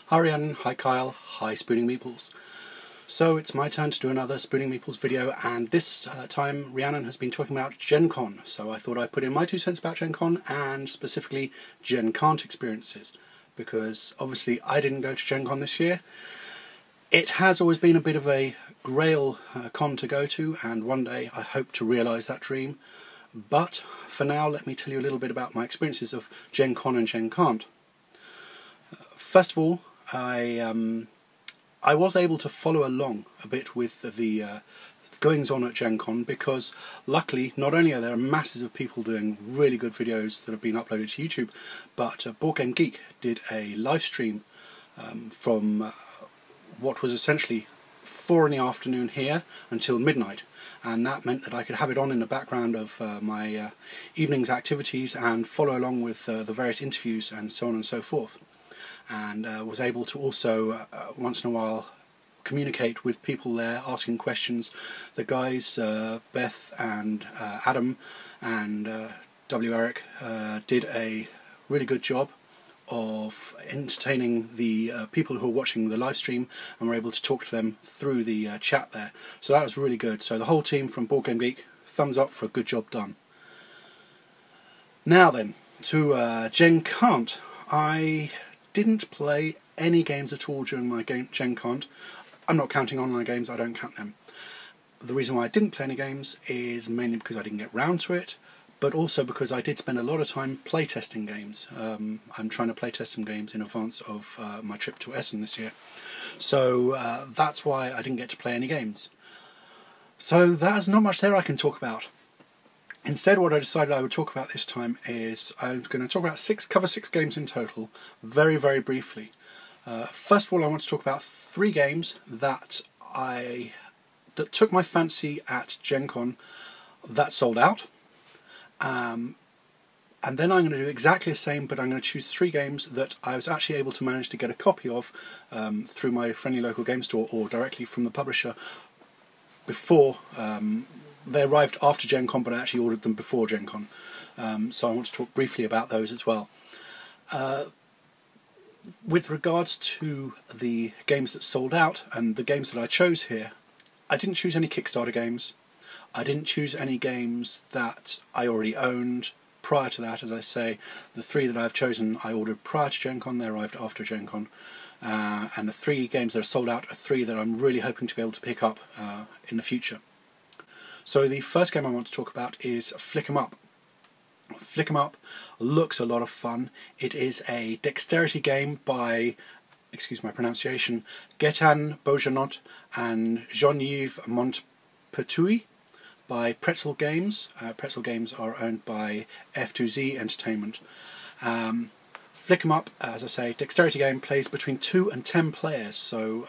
Hi Rhiannon, hi Kyle, hi Spooning Meeples. So it's my turn to do another Spooning Meeples video, and this time Rhiannon has been talking about Gen Con, so I thought I'd put in my 2 cents about Gen Con, and specifically Gen Can't experiences, because obviously I didn't go to Gen Con this year. It has always been a bit of a grail con to go to, and one day I hope to realise that dream. But for now, let me tell you a little bit about my experiences of Gen Con and Gen Can't. First of all, I was able to follow along a bit with the goings on at Gen Con, because luckily not only are there masses of people doing really good videos that have been uploaded to YouTube, but Board Game Geek did a live stream from what was essentially 4 in the afternoon here until midnight, and that meant that I could have it on in the background of my evening's activities and follow along with the various interviews and so on and so forth. And was able to also once in a while communicate with people there, asking questions. The guys, Beth and Adam and W. Eric, did a really good job of entertaining the people who were watching the live stream, and were able to talk to them through the chat there. So that was really good. So the whole team from Board Game Geek, thumbs up for a good job done. Now then, to Gen Can't. I didn't play any games at all during my Gen Con. I'm not counting online games, I don't count them. The reason why I didn't play any games is mainly because I didn't get round to it, but also because I did spend a lot of time playtesting games. I'm trying to playtest some games in advance of my trip to Essen this year. So that's why I didn't get to play any games. So there's not much there I can talk about. Instead, what I decided I would talk about this time is I'm going to talk about cover 6 games in total, very, very briefly. First of all, I want to talk about 3 games that took my fancy at Gen Con that sold out. And then I'm going to do exactly the same, but I'm going to choose 3 games that I was actually able to manage to get a copy of through my friendly local game store or directly from the publisher before. They arrived after Gen Con, but I actually ordered them before Gen Con. So I want to talk briefly about those as well. With regards to the games that sold out and the games that I chose here, I didn't choose any Kickstarter games. I didn't choose any games that I already owned prior to that. As I say, the 3 that I've chosen I ordered prior to Gen Con, they arrived after Gen Con. And the 3 games that are sold out are 3 that I'm really hoping to be able to pick up in the future. So the first game I want to talk about is Flick 'em Up. Flick 'em Up looks a lot of fun. It is a dexterity game by, excuse my pronunciation, Gaëtan Beaujeannot and Jean-Yves Montpertuis by Pretzel Games. Pretzel Games are owned by F2Z Entertainment. Flick 'em Up, as I say, dexterity game, plays between 2 and 10 players, so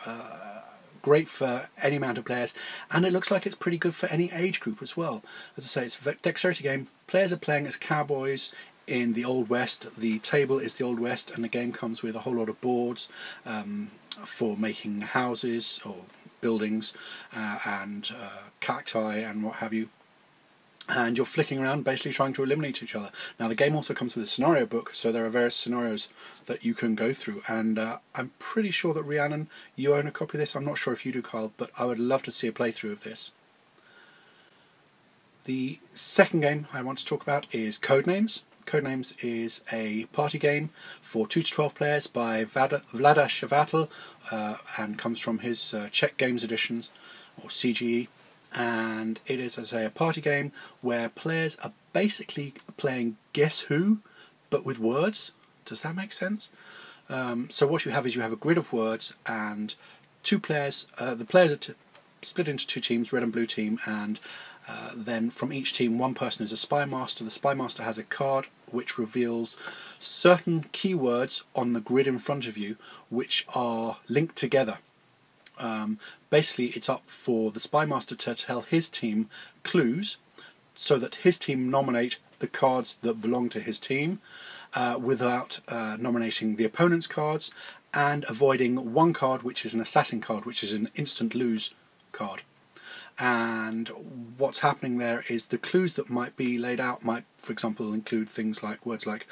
great for any amount of players, and it looks like it's pretty good for any age group as well. As I say, it's a dexterity game. Players are playing as cowboys in the Old West. The table is the Old West, and the game comes with a whole lot of boards for making houses or buildings and cacti and what have you. And you're flicking around basically trying to eliminate each other. Now the game also comes with a scenario book, so there are various scenarios that you can go through, and I'm pretty sure that Rhiannon, you own a copy of this. I'm not sure if you do, Kyle, but I would love to see a playthrough of this. The second game I want to talk about is Codenames. Codenames is a party game for 2 to 12 players by Vlada Shavatel, and comes from his Czech Games editions, or CGE. And it is, as I say, a party game where players are basically playing Guess Who, but with words. Does that make sense? So what you have is you have a grid of words, and 2 players. The players are split into 2 teams, red and blue team, and then from each team 1 person is a spy master. The spy master has a card which reveals certain keywords on the grid in front of you, which are linked together. Basically, it's up for the spy master to tell his team clues so that his team nominate the cards that belong to his team without nominating the opponent's cards, and avoiding 1 card which is an assassin card, which is an instant lose card. And what's happening there is the clues that might be laid out might, for example, include things like words like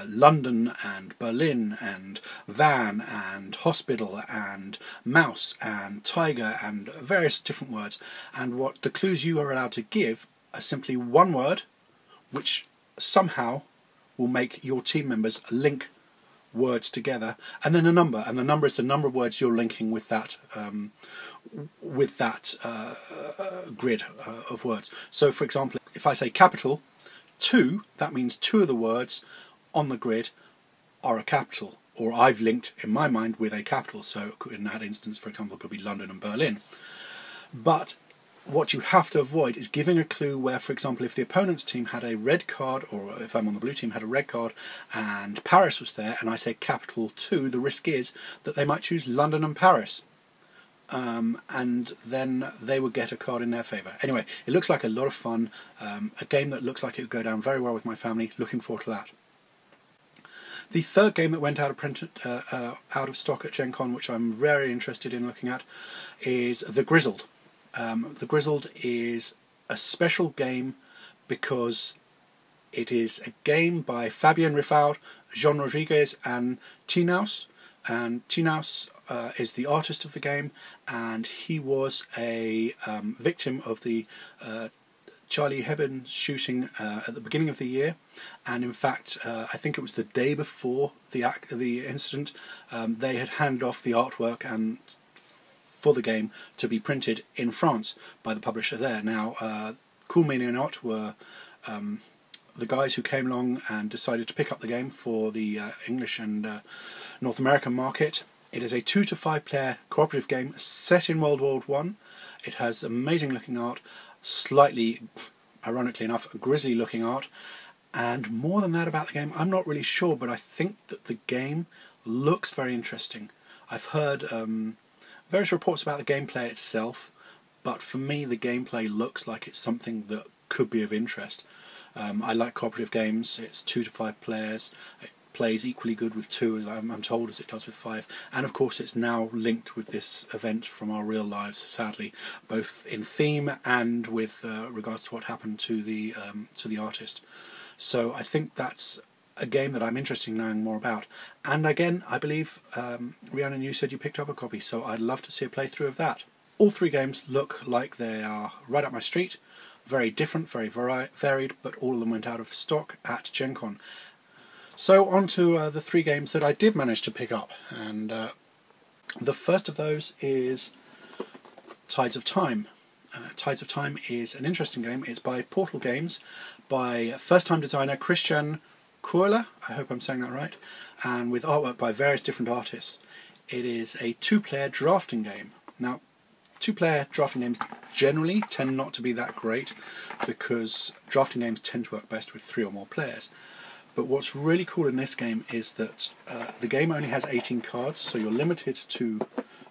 London and Berlin and van and hospital and mouse and tiger and various different words. And what the clues you are allowed to give are simply one word, which somehow will make your team members link words together, and then a number, and the number is the number of words you're linking with that grid of words. So, for example, if I say capital 2, that means 2 of the words on the grid are a capital, or I've linked in my mind with a capital. So, in that instance, for example, it could be London and Berlin. But what you have to avoid is giving a clue where, for example, if the opponent's team had a red card, or if I'm on the blue team had a red card and Paris was there and I say capital 2, the risk is that they might choose London and Paris, and then they would get a card in their favour. Anyway, it looks like a lot of fun, a game that looks like it would go down very well with my family. Looking forward to that. The third game that went out of stock at Gen Con, which I'm very interested in looking at, is The Grizzled. The Grizzled is a special game because it is a game by Fabien Riffaud, Jean Rodriguez and Tinaus. And Tinaus is the artist of the game, and he was a victim of the Charlie Hebdo shooting at the beginning of the year. And in fact, I think it was the day before the incident, they had handed off the artwork and for the game to be printed in France by the publisher there. Now, Cool Mini or Not were the guys who came along and decided to pick up the game for the English and North American market. It is a 2 to 5 player cooperative game set in World War I. It has amazing looking art, slightly, ironically enough, grisly looking art, and more than that about the game, I'm not really sure, but I think that the game looks very interesting. I've heard various reports about the gameplay itself, but for me the gameplay looks like it's something that could be of interest. I like cooperative games. It's 2 to 5 players. It plays equally good with 2, I'm told, as it does with 5. And of course it's now linked with this event from our real lives, sadly, both in theme and with regards to what happened to the artist. So I think that's a game that I'm interested in knowing more about. And again, I believe, Rhiannon, you said you picked up a copy, so I'd love to see a playthrough of that. All 3 games look like they are right up my street. Very different, very varied, but all of them went out of stock at Gen Con. So on to the 3 games that I did manage to pick up. And the first of those is Tides of Time. Tides of Time is an interesting game. It's by Portal Games, by first-time designer Christian Kuala, I hope I'm saying that right, and with artwork by various different artists. It is a 2-player drafting game. Now, 2-player drafting games generally tend not to be that great because drafting games tend to work best with 3 or more players. But what's really cool in this game is that the game only has 18 cards, so you're limited to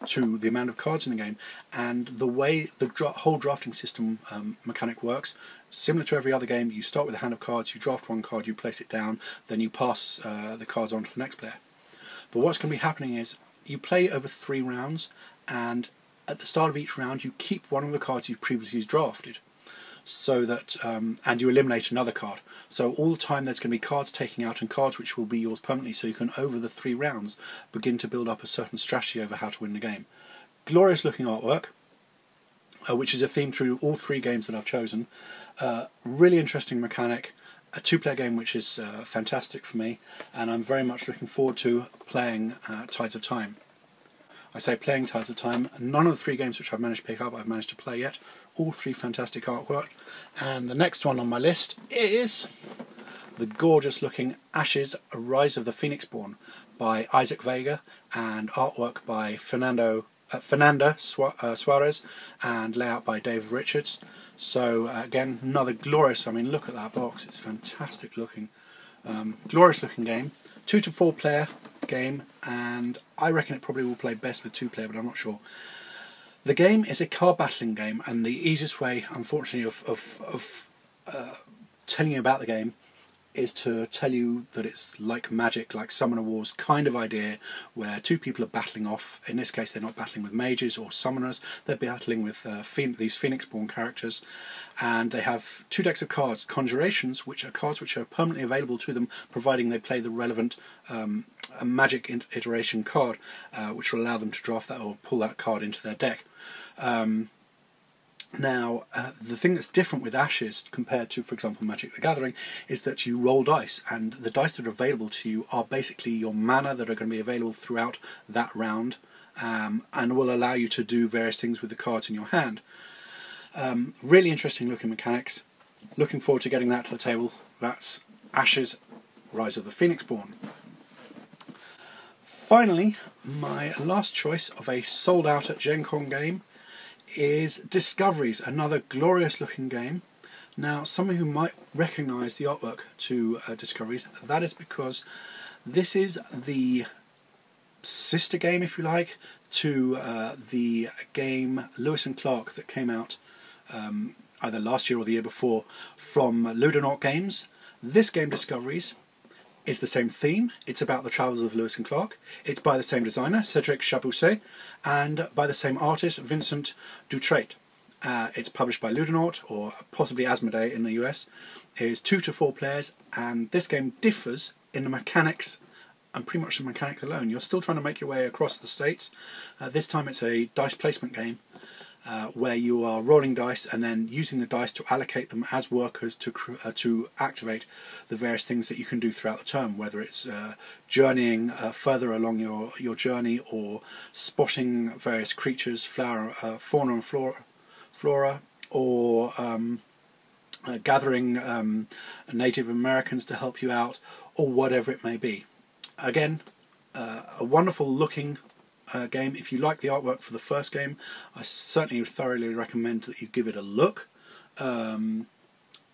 the amount of cards in the game, and the way the whole drafting system mechanic works, similar to every other game, you start with a hand of cards, you draft 1 card, you place it down, then you pass the cards on to the next player. But what's going to be happening is you play over 3 rounds, and at the start of each round you keep one of the cards you've previously drafted, so that and you eliminate another card. So all the time there's going to be cards taking out and cards which will be yours permanently, so you can, over the 3 rounds, begin to build up a certain strategy over how to win the game. Glorious looking artwork, which is a theme through all 3 games that I've chosen. Really interesting mechanic, a 2-player game which is fantastic for me, and I'm very much looking forward to playing Tides of Time. I say playing Tides of Time, none of the 3 games which I've managed to pick up I've managed to play yet. All 3 fantastic artwork. And the next one on my list is the gorgeous looking Ashes, A Rise of the Phoenixborn by Isaac Vega, and artwork by Fernanda Suarez, and layout by David Richards. So again, another glorious, I mean, look at that box, it's fantastic looking. Glorious looking game. 2 to 4 player game, and I reckon it probably will play best with 2 player, but I'm not sure. The game is a card battling game, and the easiest way, unfortunately, of telling you about the game is to tell you that it's like Magic, like Summoner Wars kind of idea, where two people are battling off. In this case, they're not battling with mages or summoners, they're battling with these Phoenixborn characters, and they have two decks of cards, Conjurations, which are cards which are permanently available to them, providing they play the relevant Magic iteration card, which will allow them to draft that or pull that card into their deck. Now, the thing that's different with Ashes compared to, for example, Magic the Gathering, is that you roll dice, and the dice that are available to you are basically your mana that are going to be available throughout that round, and will allow you to do various things with the cards in your hand. Really interesting looking mechanics. Looking forward to getting that to the table. That's Ashes, Rise of the Phoenixborn. Finally, my last choice of a sold out at Gen Con game is Discoveries, another glorious looking game. Now, some of you might recognise the artwork to Discoveries. That is because this is the sister game, if you like, to the game Lewis and Clark that came out either last year or the year before from Ludonaute Games. This game, Discoveries, is the same theme. It's about the travels of Lewis and Clark. It's by the same designer, Cedric Chabousset, and by the same artist, Vincent Dutrait. It's published by Ludonaute, or possibly Asmodee in the US. It is 2 to 4 players, and this game differs in the mechanics, and pretty much the mechanics alone. You're still trying to make your way across the states. This time it's a dice placement game, where you are rolling dice and then using the dice to allocate them as workers to activate the various things that you can do throughout the turn, whether it's journeying further along your journey, or spotting various creatures, fauna and flora, or gathering Native Americans to help you out, or whatever it may be. Again, a wonderful looking game. If you like the artwork for the first game, I certainly thoroughly recommend that you give it a look. And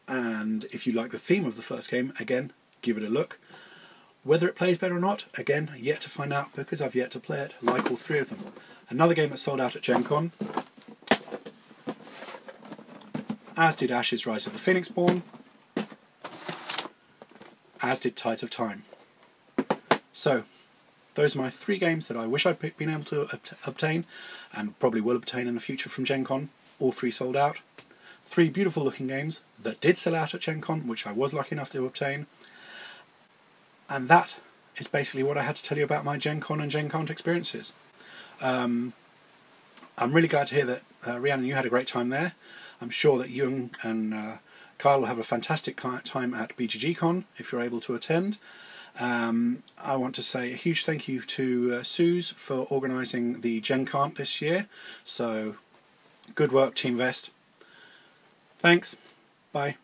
if you like the theme of the first game, again, give it a look. Whether it plays better or not, again, yet to find out, because I've yet to play it, like all three of them. Another game that sold out at Gen Con, as did Ashes, Rise of the Phoenixborn, as did Tides of Time. So, those are my 3 games that I wish I'd been able to obtain, and probably will obtain in the future from Gen Con. All 3 sold out. 3 beautiful looking games that did sell out at Gen Con, which I was lucky enough to obtain. And that is basically what I had to tell you about my Gen Con and Gen Con experiences. I'm really glad to hear that, Rhiannon, you had a great time there. I'm sure that you and Kyle will have a fantastic time at BGG Con if you're able to attend. I want to say a huge thank you to Suze for organising the Gen Con this year. So, good work, Team Vest. Thanks. Bye.